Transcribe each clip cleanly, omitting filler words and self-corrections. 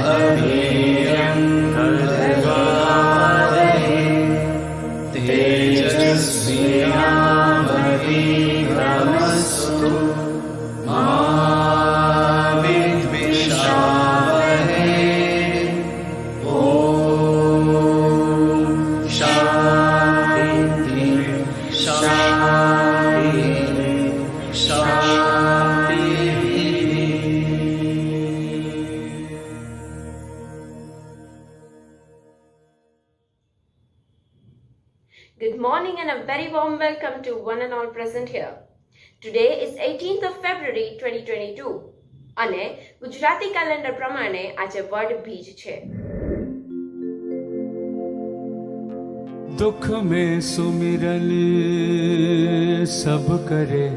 वीर्यं कर्वावहै तेजस्विनावधीतमस्तु मा विद्विषावहै। ॐ शान्ति शान्ति शान्ति। Good morning and a very warm welcome to one and all present here. Today is 18th of February 2022 અને Gujarati calendar પ્રમાણે આજે વડ બીજ છે. दुख में सुमिरन सब करे,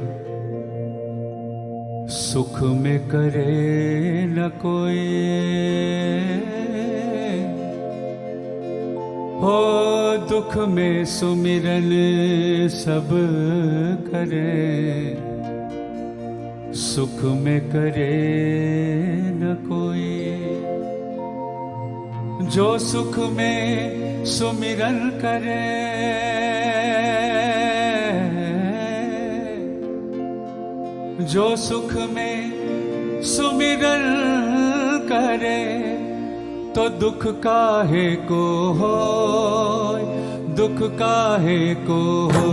सुख में करे न कोई। हो दुख में सुमिरन सब करे, सुख में करे न कोई। जो सुख में सुमिरन करे, जो सुख में सुमिरन करे, तो दुख काहे को हो, दुख काहे को हो।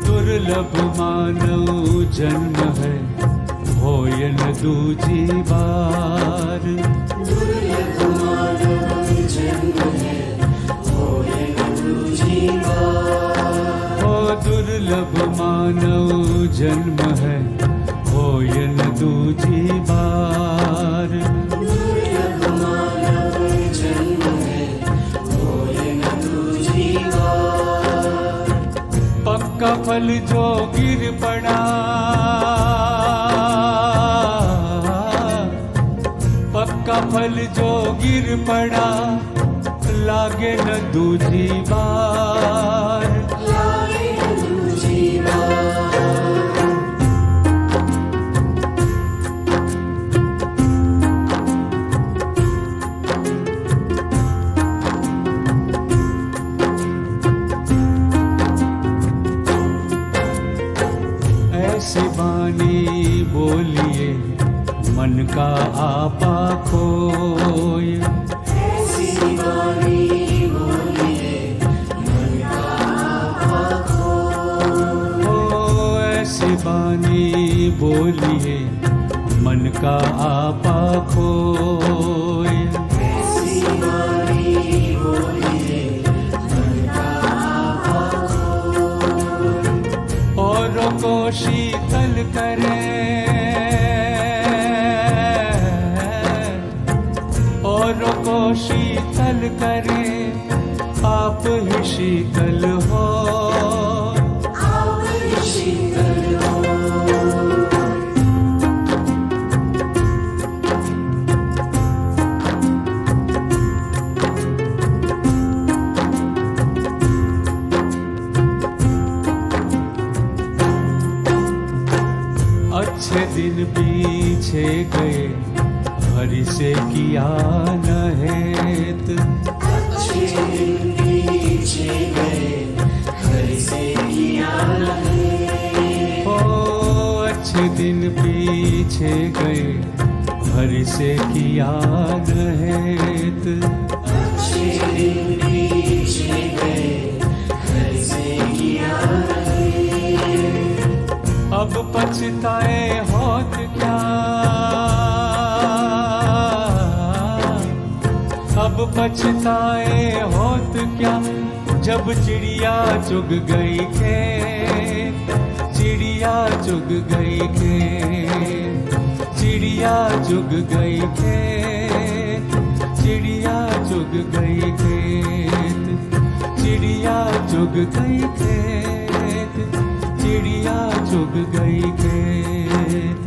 दुर्लभ मानव जन्म है, होय न दूजी बार। दुर्लभ मानव जन्म है, होय न दूजी बार। हो दुर्लभ मानव जन्म है, होय न दूजी बार। दुर्लभ मानव जन्म है, होय न दूजी बार। पक्का फल जो गिर पड़ा, पक्का फल जो गिर पड़ा, लागे न दूजी बार, लागे न दूजी बार। ऐसी बानी बोलिए मन का आपा खोय। ऐसी बानी बोलिए मन का आपा खोय। ओ ऐसी बानी बोलिए मन का आपा खोय। ऐसी बानी बोलिए मन का आपा खोय। औरों को शीतल करे, औरों को शीतल करे, आप ही शीतल हो, आप ही शीतल हो। अच्छे दिन पीछे गए, हरि से किया न हेत। अच्छे दिन पीछे गए, हरि से किया न हेत। ओ अच्छे दिन पीछे गए, हरि से किया न हेत। अच्छे दिन पीछे गए, हरि से किया न हेत। अब पछताए होत क्या, अब पछताए होत क्या, जब चिड़िया चुग गई खेत, चिड़िया चुग गई खेत, चिड़िया चुग गई खेत, चिड़िया चुग गई खेत, चिड़िया चुग गई खेत, चिड़िया चुग गई खेत।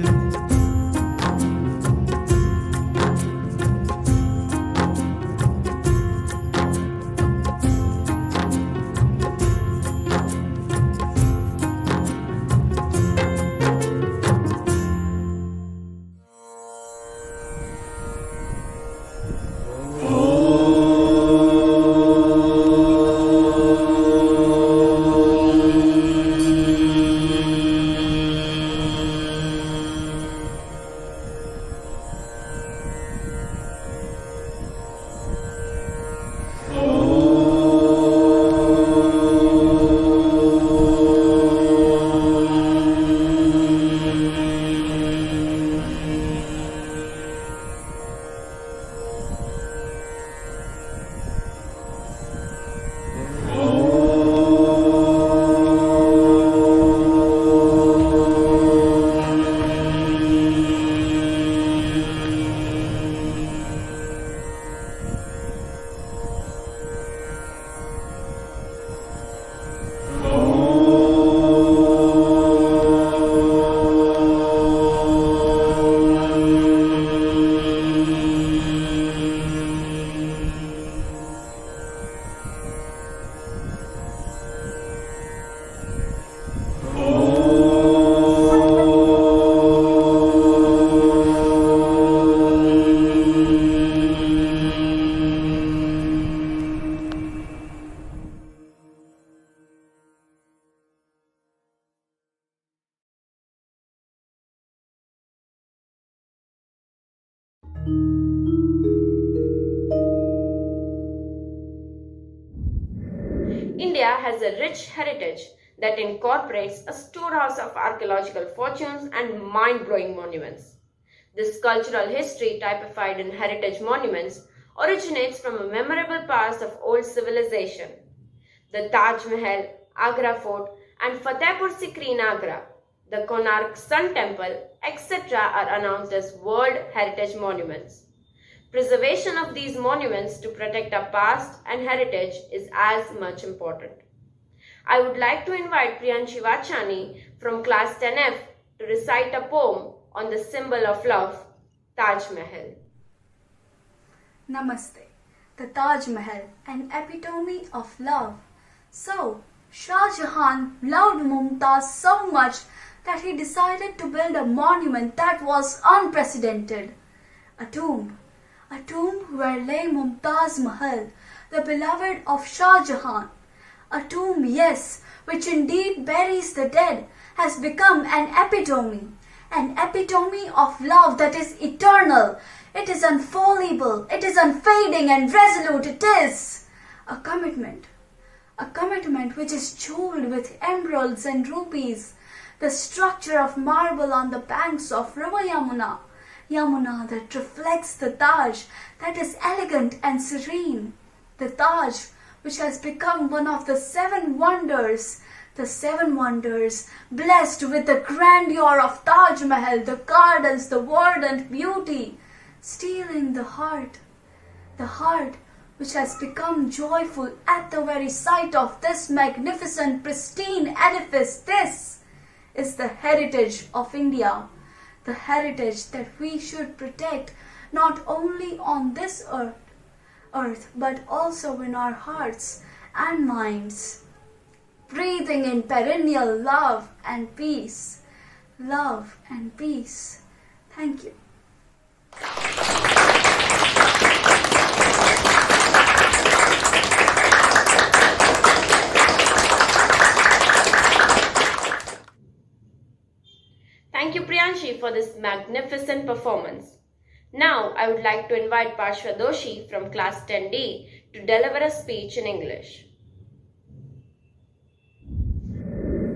India has a rich heritage that incorporates a storehouse of archaeological fortunes and mind-blowing monuments. This cultural history, typified in heritage monuments, originates from a memorable past of old civilization. The Taj Mahal, Agra Fort, and Fatehpur Sikri in Agra, the Konark Sun Temple, etc. are announced as World Heritage Monuments. Preservation of these monuments to protect our past and heritage is as much important. I would like to invite Priyanshi Vachani from class 10F to recite a poem on the symbol of love, Taj Mahal. Namaste. The Taj Mahal, an epitome of love. So, Shah Jahan loved Mumtaz so much that he decided to build a monument that was unprecedented. A tomb where lay Mumtaz Mahal, the beloved of Shah Jahan. A tomb, yes, which indeed buries the dead, has become an epitome of love that is eternal. It is unfallible, it is unfading and resolute. It is a commitment which is jeweled with emeralds and rubies, the structure of marble on the banks of river Yamuna that reflects the Taj, that is elegant and serene, the Taj which has become one of the seven wonders, blessed with the grandeur of Taj Mahal, the gardens, the verdant beauty, stealing the heart which has become joyful at the very sight of this magnificent, pristine edifice. This is the heritage of India, the heritage that we should protect not only on this earth, but also in our hearts and minds, breathing in perennial love and peace. Love and peace. Thank you. Thank you, Priyanshi, for this magnificent performance. Now, I would like to invite Parshva Doshi from class 10D to deliver a speech in English.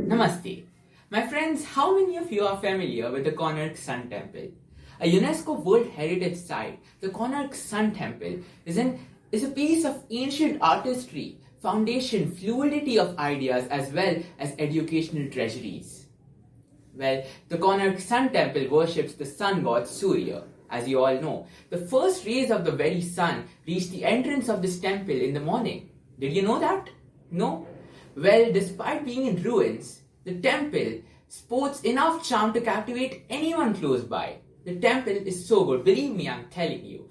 Namaste. My friends, how many of you are familiar with the Konark Sun Temple? A UNESCO World Heritage Site, the Konark Sun Temple is a piece of ancient artistry, foundation, fluidity of ideas as well as educational treasuries. Well, the Konark Sun Temple worships the sun god Surya. As you all know, the first rays of the very sun reach the entrance of this temple in the morning. Did you know that? No? Well, despite being in ruins, the temple sports enough charm to captivate anyone close by. The temple is so good, believe me, I'm telling you.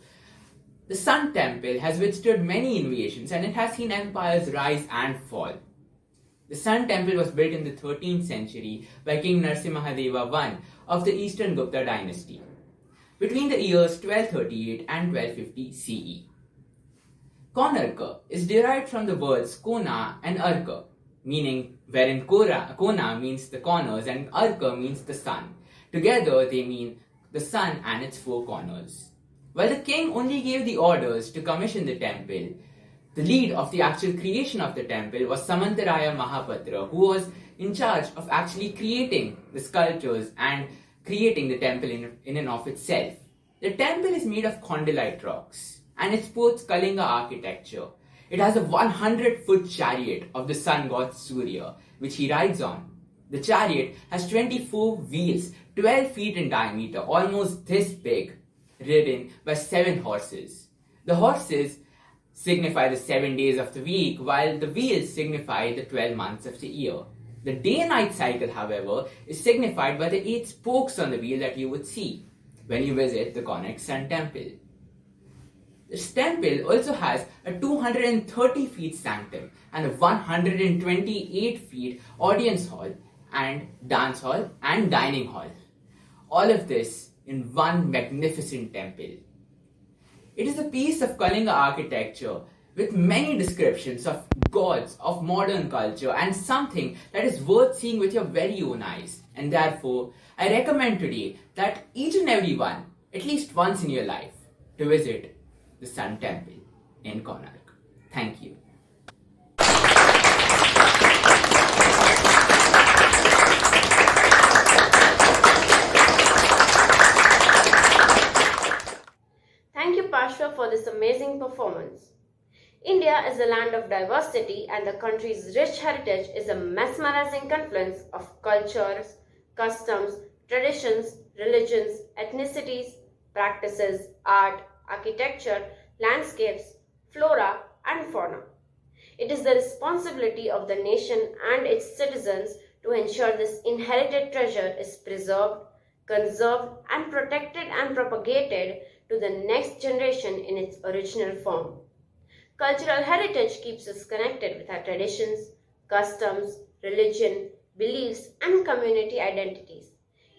The Sun Temple has withstood many invasions and it has seen empires rise and fall. The Sun Temple was built in the 13th century by King Narasimhadeva I of the Eastern Gupta dynasty, between the years 1238 and 1250 CE. Konarka is derived from the words Kona and Arka, meaning wherein Kona means the corners and Arka means the sun. Together they mean the sun and its four corners. While the king only gave the orders to commission the temple, the lead of the actual creation of the temple was Samantaraya Mahapatra, who was in charge of actually creating the sculptures and creating the temple in and of itself. The temple is made of condylite rocks and it sports Kalinga architecture. It has a 100-foot chariot of the sun god Surya, which he rides on. The chariot has 24 wheels, 12 feet in diameter, almost this big, ridden by 7 horses. The horses signify the 7 days of the week, while the wheels signify the 12 months of the year. The day-night cycle, however, is signified by the 8 spokes on the wheel that you would see when you visit the Konark Sun Temple. This temple also has a 230 feet sanctum and a 128 feet audience hall and dance hall and dining hall. All of this in one magnificent temple. It is a piece of Kalinga architecture with many descriptions of gods of modern culture and something that is worth seeing with your very own eyes. And therefore, I recommend today that each and every one, at least once in your life, to visit the Sun Temple in Konark. Thank you. Maharashtra for this amazing performance. India is a land of diversity, and the country's rich heritage is a mesmerizing confluence of cultures, customs, traditions, religions, ethnicities, practices, art, architecture, landscapes, flora, and fauna. It is the responsibility of the nation and its citizens to ensure this inherited treasure is preserved, conserved, and protected and propagated to the next generation in its original form. Cultural heritage keeps us connected with our traditions, customs, religion, beliefs, and community identities.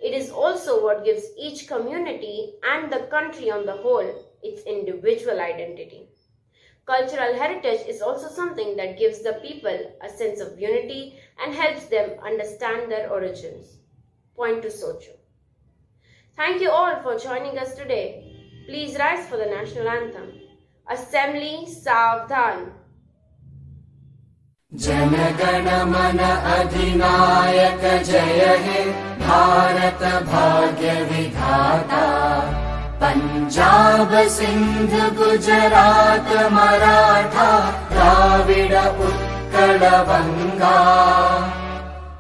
It is also what gives each community and the country on the whole its individual identity. Cultural heritage is also something that gives the people a sense of unity and helps them understand their origins. Point to Socho. Thank you all for joining us today. Please rise for the national anthem. Assembly Savdhan. जनगण मन अधिनायक जय हे भारत भाग्य विधाता पंजाब सिंध गुजरात मराठा द्राविड उत्कल बंगा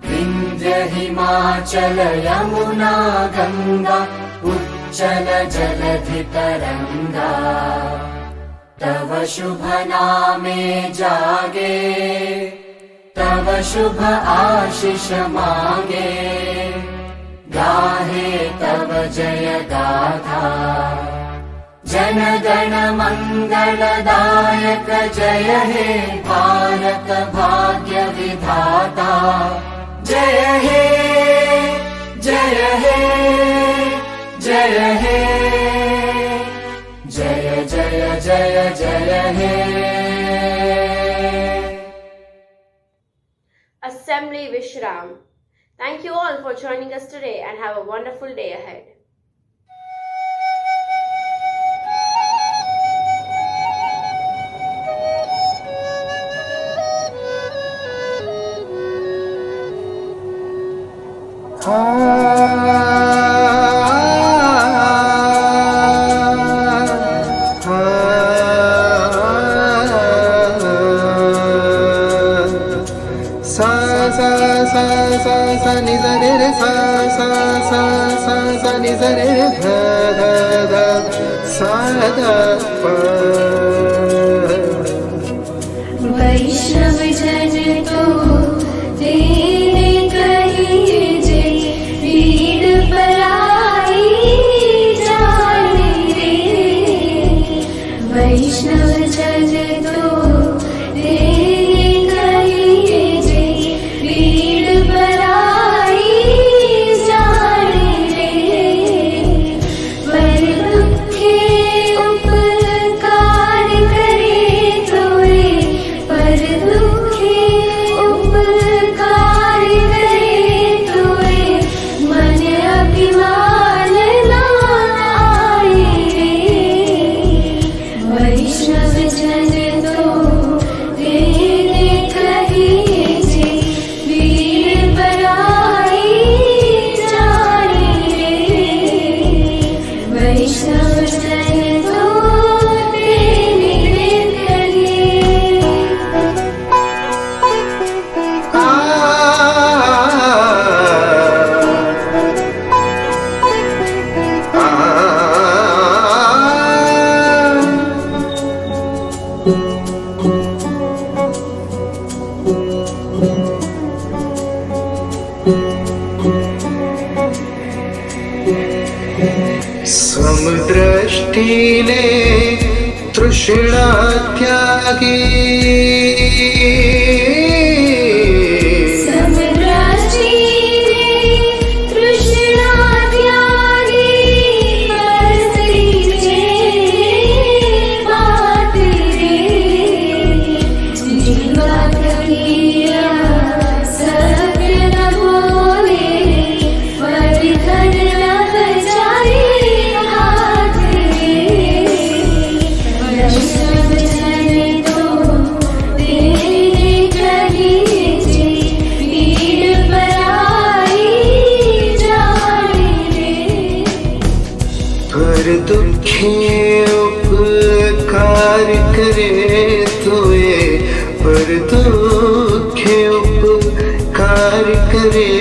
विंध्य हिमाचल यमुना गंगा उच्चल जलधि तरंगा तव शुभ नामे जागे तव शुभ आशीष मांगे गाहे तव जय गाथा जन गण मंगलदायक जय हे भारत भाग्य विधाता जय हे जय हे जय हे जय जय जय जय हे Assembly Vishram. Thank you all for joining us today and have a wonderful day ahead. sa ni za re re sa ni za re re dha sa da pa वैष्णव जन तो तेरे कहिए जे पीड़ पराई जाने रे वैष्णव जन तो तेरे कहिए जे पीड़ पराई जाने रे पर दुखे उपकार करे तोरे पर दुखे उपकार करे तोरे मन अभिमान ना आए रे वैष्णव जन तो तेरे कहिए जे पीड़ पराई जाने रे वैष्णव जन तो तेरे कहिए समदृष्टिले तृष्णा त्यागी समदृष्टि तृष्णा त्यागी बरसी जे बात रे जीवा कहिया सत्य न बोले परिधन न बचाए हाथ रे वैष्णव जन तो प्यार करे तोए पर दुखे उपकार करे